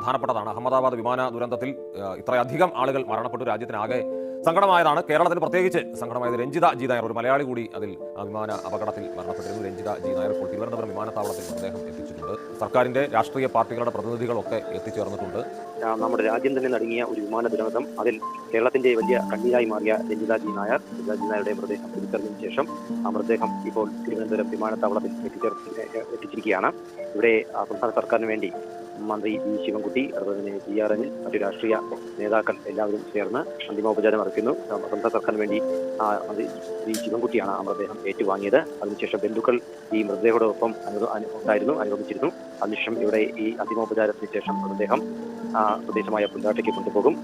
പ്രധാനപ്പെട്ടതാണ്. അഹമ്മദാബാദ് വിമാന ദുരന്തത്തിൽ ഇത്രയധികം ആളുകൾ മരണപ്പെട്ടു, രാജ്യത്തിനാകെ സങ്കടമായതാണ്. കേരളത്തിന് പ്രത്യേകിച്ച് സങ്കടമായത് രഞ്ജിത ജി നായർ, ഒരു മലയാളി കൂടി അതിൽ വിമാന അപകടത്തിൽ മരണപ്പെട്ടിരുന്നു. രഞ്ജിത ജി നായർ ഇപ്പോൾ തിരുവനന്തപുരം വിമാനത്താവളത്തിൽ മൃതദേഹം എത്തിച്ചിട്ടുണ്ട്. സർക്കാരിന്റെ രാഷ്ട്രീയ പാർട്ടികളുടെ പ്രതിനിധികളൊക്കെ എത്തിച്ചേർന്നിട്ടുണ്ട്. നമ്മുടെ രാജ്യം തന്നെ നടുങ്ങിയ ഒരു വിമാന ദുരന്തം, അതിൽ കേരളത്തിന്റെ വലിയ കണ്ണീരായി മാറിയ രഞ്ജിത ജി നായരുടെ മൃതദേഹം തിരിച്ചറിഞ്ഞതിനു ശേഷം ആ മൃതദേഹം ഇപ്പോൾ തിരുവനന്തപുരം വിമാനത്താവളത്തിൽ എത്തിച്ചിരിക്കുകയാണ്. ഇവിടെ സംസ്ഥാന സർക്കാരിന് വേണ്ടി മന്ത്രി വി ശിവൻകുട്ടി, അതുപോലെ തന്നെ GR അനിൽ, മറ്റു രാഷ്ട്രീയ നേതാക്കൾ എല്ലാവരും ചേർന്ന് അന്തിമോപചാരം അർപ്പിക്കുന്നു. സംസ്ഥാന സർക്കാരിന് വേണ്ടി മന്ത്രി വി ശിവൻകുട്ടിയാണ് ആ മൃതദേഹം ഏറ്റുവാങ്ങിയത്. അതിനുശേഷം ബന്ധുക്കൾ ഈ മൃതദേഹത്തോടൊപ്പം അനുഗമിച്ചിരുന്നു. അതിനുശേഷം ഇവിടെ ഈ അന്തിമോപചാരത്തിന് ശേഷം മൃതദേഹം പ്രദേശമായ പുല്ലാട്ടേക്ക് കൊണ്ടുപോകും.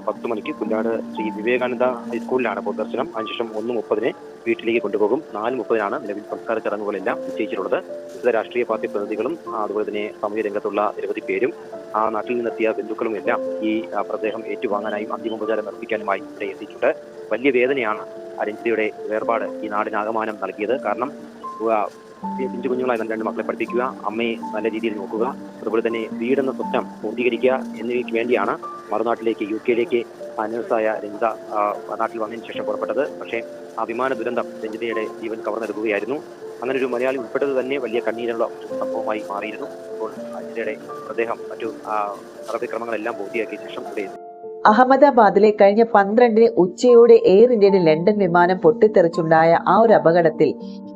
10 മണിക്ക് പുല്ലാട് ശ്രീ വിവേകാനന്ദ ഹൈസ്കൂളിലാണ് പൊതുദർശനം. അതിനുശേഷം 1:30 വീട്ടിലേക്ക് കൊണ്ടുപോകും. 4:30 നിലവിൽ സംസ്കാര ചടങ്ങുകളെല്ലാം നിശ്ചയിച്ചിട്ടുള്ളത്. വിവിധ രാഷ്ട്രീയ പാർട്ടി പ്രതിനിധികളും അതുപോലെ തന്നെ സാമൂഹ്യ രംഗത്തുള്ള നിരവധി പേരും നാട്ടിൽ നിന്നെത്തിയ ബന്ധുക്കളും എല്ലാം ഈ മൃതദേഹം ഏറ്റുവാങ്ങാനായും അന്തിമോപചാരം അർപ്പിക്കാനുമായി ഇവിടെ എത്തിയിട്ടുണ്ട്. വലിയ വേദനയാണ് രഞ്ജിതയുടെ വേർപാട് ഈ നാടിനാകമാനം നൽകിയത്. കാരണം പിഞ്ചു കുഞ്ഞുങ്ങളായി തന്നെ 2 മക്കളെ പഠിപ്പിക്കുക, അമ്മയെ നല്ല രീതിയിൽ നോക്കുക, അതുപോലെ തന്നെ വീടെന്ന സ്വപ്നം പൂർത്തീകരിക്കുക എന്നിവയ്ക്ക് വേണ്ടിയാണ് മറുനാട്ടിലേക്ക് UK നേഴ്സായ രഞ്ജിത നാട്ടിൽ വന്നതിന് ശേഷം പുറപ്പെട്ടത്. പക്ഷേ ആ വിമാന ദുരന്തം രഞ്ജിതയുടെ ജീവൻ കവർന്നെടുക്കുകയായിരുന്നു. അങ്ങനെ ഒരു മലയാളി ഉൾപ്പെട്ടത് തന്നെ വലിയ കണ്ണീരുള്ള ഒരു സംഭവമായി മാറിയിരുന്നു. ഇപ്പോൾ രഞ്ജിതയുടെ മൃതദേഹം മറ്റു നടപടിക്രമങ്ങളെല്ലാം പൂർത്തിയാക്കിയ ശേഷം ഇവിടെ അഹമ്മദാബാദിലെ കഴിഞ്ഞ 12-ന് ഉച്ചയോടെ എയർ ഇന്ത്യയുടെ ലണ്ടൻ വിമാനം പൊട്ടിത്തെറിച്ചുണ്ടായ ആ ഒരു അപകടത്തിൽ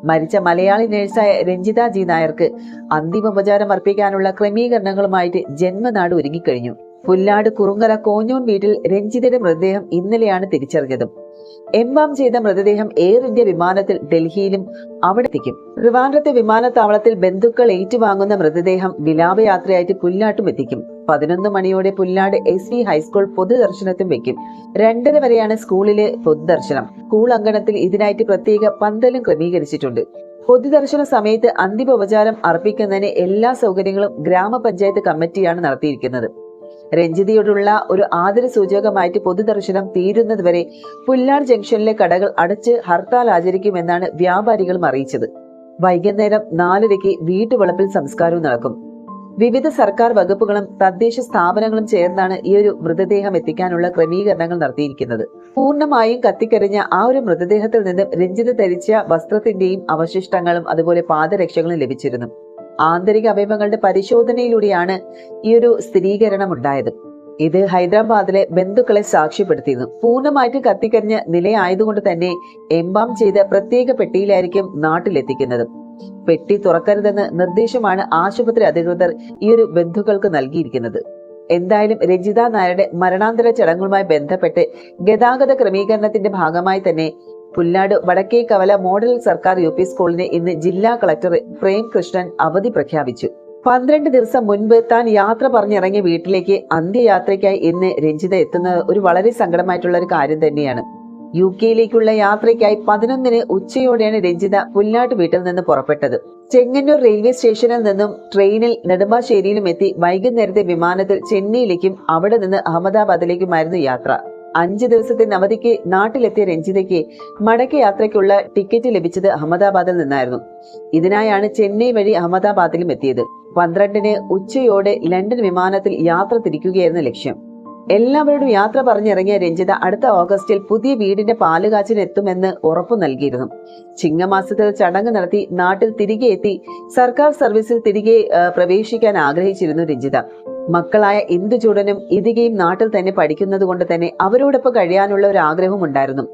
മരിച്ച മലയാളി നഴ്സായ രഞ്ജിത ജി നായർക്ക് അന്തിമോപചാരം അർപ്പിക്കാനുള്ള ക്രമീകരണങ്ങളുമായിട്ട് ജന്മനാട് ഒരുങ്ങിക്കഴിഞ്ഞു. പുല്ലാട് കുറുങ്കര കോഞ്ഞോൺ വീട്ടിൽ രഞ്ജിതയുടെ മൃതദേഹം ഇന്നലെയാണ് തിരിച്ചറിഞ്ഞതും. എംബാം ചെയ്ത മൃതദേഹം എയർ ഇന്ത്യ വിമാനത്തിൽ ഡൽഹിയിലും അവിടെ എത്തിക്കും. ട്രിവാൻഡ്രത്തെ വിമാനത്താവളത്തിൽ ബന്ധുക്കൾ ഏറ്റുവാങ്ങുന്ന മൃതദേഹം വിലാപയാത്രയായിട്ട് പുല്ലാട്ടും എത്തിക്കും. 11 മണിയോടെ പുല്ലാട് SV ഹൈസ്കൂൾ പൊതുദർശനത്തും വെക്കും. 2:30 വരെയാണ് സ്കൂളിലെ പൊതുദർശനം. സ്കൂൾ അങ്കണത്തിൽ ഇതിനായിട്ട് പ്രത്യേക പന്തലും ക്രമീകരിച്ചിട്ടുണ്ട്. പൊതുദർശന സമയത്ത് അന്തിമോപചാരം അർപ്പിക്കുന്നതിന് എല്ലാ സൗകര്യങ്ങളും ഗ്രാമപഞ്ചായത്ത് കമ്മിറ്റിയാണ് നടത്തിയിരിക്കുന്നത്. രഞ്ജിതയോടുള്ള ഒരു ആദര സൂചകമായിട്ട് പൊതുദർശനം തീരുന്നതുവരെ പുല്ലാട് ജംഗ്ഷനിലെ കടകൾ അടച്ച് ഹർത്താൽ ആചരിക്കുമെന്നാണ് വ്യാപാരികളും അറിയിച്ചത്. വൈകുന്നേരം 4:30 വീട്ടുവളപ്പിൽ സംസ്കാരവും നടക്കും. വിവിധ സർക്കാർ വകുപ്പുകളും തദ്ദേശ സ്ഥാപനങ്ങളും ചേർന്നാണ് ഈ ഒരു മൃതദേഹം എത്തിക്കാനുള്ള ക്രമീകരണങ്ങൾ നടത്തിയിരിക്കുന്നത്. പൂർണ്ണമായും കത്തിക്കരിഞ്ഞ ആ ഒരു മൃതദേഹത്തിൽ നിന്നും രഞ്ജിത ധരിച്ച വസ്ത്രത്തിന്റെയും അവശിഷ്ടങ്ങളും അതുപോലെ പാദരക്ഷകളും ലഭിച്ചിരുന്നു. ആന്തരിക അവയവങ്ങളുടെ പരിശോധനയിലൂടെയാണ് ഈ ഒരു സ്ഥിരീകരണം ഉണ്ടായത്. ഇത് ഹൈദരാബാദിലെ ബന്ധുക്കളെ സാക്ഷ്യപ്പെടുത്തിയിരുന്നു. പൂർണ്ണമായിട്ട് കത്തിക്കരിഞ്ഞ നിലയായതുകൊണ്ട് തന്നെ എംബാം ചെയ്ത് പ്രത്യേക പെട്ടിയിലായിരിക്കും നാട്ടിലെത്തിക്കുന്നത്. പെട്ടി തുറക്കരുതെന്ന് നിർദ്ദേശമാണ് ആശുപത്രി അധികൃതർ ഈ ഒരു ബന്ധുക്കൾക്ക് നൽകിയിരിക്കുന്നത്. എന്തായാലും രഞ്ജിത നായരുടെ മരണാന്തര ചടങ്ങുകളുമായി ബന്ധപ്പെട്ട് ഗതാഗത ക്രമീകരണത്തിന്റെ ഭാഗമായി തന്നെ പുല്ലാട് വടക്കേ കവല മോഡൽ സർക്കാർ UP സ്കൂളിന് ഇന്ന് ജില്ലാ കളക്ടർ പ്രേം കൃഷ്ണൻ അവധി പ്രഖ്യാപിച്ചു. 12 ദിവസം മുൻപ് താൻ യാത്ര പറഞ്ഞിറങ്ങിയ വീട്ടിലേക്ക് അന്ത്യയാത്രയ്ക്കായി ഇന്ന് രഞ്ജിത എത്തുന്നത് ഒരു വളരെ സങ്കടമായിട്ടുള്ള ഒരു കാര്യം തന്നെയാണ്. UK യാത്രയ്ക്കായി 11-ന് ഉച്ചയോടെയാണ് രഞ്ജിത പുല്ലാട്ട് വീട്ടിൽ നിന്ന് പുറപ്പെട്ടത്. ചെങ്ങന്നൂർ റെയിൽവേ സ്റ്റേഷനിൽ നിന്നും ട്രെയിനിൽ നെടുമ്പാശ്ശേരിയിലും എത്തി വൈകുന്നേരത്തെ വിമാനത്തിൽ ചെന്നൈയിലേക്കും അവിടെ നിന്ന് അഹമ്മദാബാദിലേക്കുമായിരുന്നു യാത്ര. 5 ദിവസത്തെ അവധിക്ക് നാട്ടിലെത്തിയ രഞ്ജിതയ്ക്ക് മടക്ക യാത്രയ്ക്കുള്ള ടിക്കറ്റ് ലഭിച്ചത് അഹമ്മദാബാദിൽ നിന്നായിരുന്നു. ഇതിനായാണ് ചെന്നൈ വഴി അഹമ്മദാബാദിലും എത്തിയത്. 12-ന് ഉച്ചയോടെ ലണ്ടൻ വിമാനത്തിൽ യാത്ര തിരിക്കുകയായിരുന്നു ലക്ഷ്യം. എല്ലാവരോടും യാത്ര പറഞ്ഞിറങ്ങിയ രഞ്ജിത അടുത്ത ഓഗസ്റ്റിൽ പുതിയ വീടിന്റെ പാലുകാച്ചിന് എത്തുമെന്ന് ഉറപ്പു നൽകിയിരുന്നു. ചിങ്ങമാസത്തിൽ ചടങ്ങ് നടത്തി നാട്ടിൽ തിരികെ എത്തി സർക്കാർ സർവീസിൽ തിരികെ പ്രവേശിക്കാൻ ആഗ്രഹിച്ചിരുന്നു രഞ്ജിത. മക്കളായ ഇന്ദുചൂടനും ഇതികയും നാട്ടിൽ തന്നെ പഠിക്കുന്നത് കൊണ്ട് തന്നെ അവരോടൊപ്പം കഴിയാനുള്ള ഒരു ആഗ്രഹവും ഉണ്ടായിരുന്നു.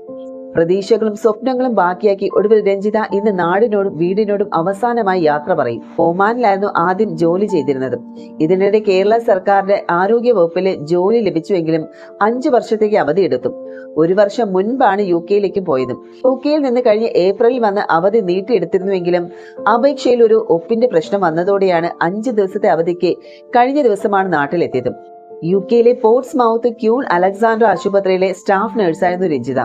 പ്രതീക്ഷകളും സ്വപ്നങ്ങളും ബാക്കിയാക്കി ഒടുവിൽ രഞ്ജിത ഇന്ന് നാടിനോടും വീടിനോടും അവസാനമായി യാത്ര പറയും. ഒമാനിലായിരുന്നു ആദ്യം ജോലി ചെയ്തിരുന്നത്. ഇതിനിടെ കേരള സർക്കാരിന്റെ ആരോഗ്യ വകുപ്പിലെ ജോലി ലഭിച്ചുവെങ്കിലും 5 വർഷത്തേക്ക് അവധി എടുത്തു. 1 വർഷം മുൻപാണ് UK പോയത്. UK നിന്ന് കഴിഞ്ഞ ഏപ്രിലിൽ വന്ന് അവധി നീട്ടിയെടുത്തിരുന്നുവെങ്കിലും അപേക്ഷയിൽ ഒരു ഒപ്പിന്റെ പ്രശ്നം വന്നതോടെയാണ് 5 ദിവസത്തെ അവധിക്ക് കഴിഞ്ഞ ദിവസമാണ് നാട്ടിലെത്തിയത്. UK പോർട്സ്മൗത്ത് ക്യൂൺ അലക്സാണ്ടർ ആശുപത്രിയിലെ സ്റ്റാഫ് നഴ്സായിരുന്നു രഞ്ജിത.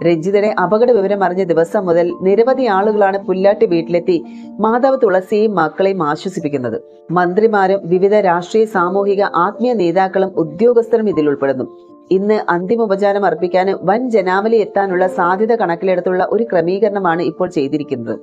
രഞ്ജിതയുടെ അപകട വിവരം അറിഞ്ഞ ദിവസം മുതൽ നിരവധി ആളുകളാണ് പുല്ലാട്ടി വീട്ടിലെത്തി മാതാവ് തുളസിയെയും മക്കളെയും ആശ്വസിപ്പിക്കുന്നത്. മന്ത്രിമാരും വിവിധ രാഷ്ട്രീയ സാമൂഹിക ആത്മീയ നേതാക്കളും ഉദ്യോഗസ്ഥരും ഇതിൽ ഉൾപ്പെടുന്നു. ഇന്ന് അന്തിമോപചാരം അർപ്പിക്കാനും വൻ ജനാവലി എത്താനുള്ള സാധ്യത കണക്കിലെടുത്തുള്ള ഒരു ക്രമീകരണമാണ് ഇപ്പോൾ ചെയ്തിരിക്കുന്നത്.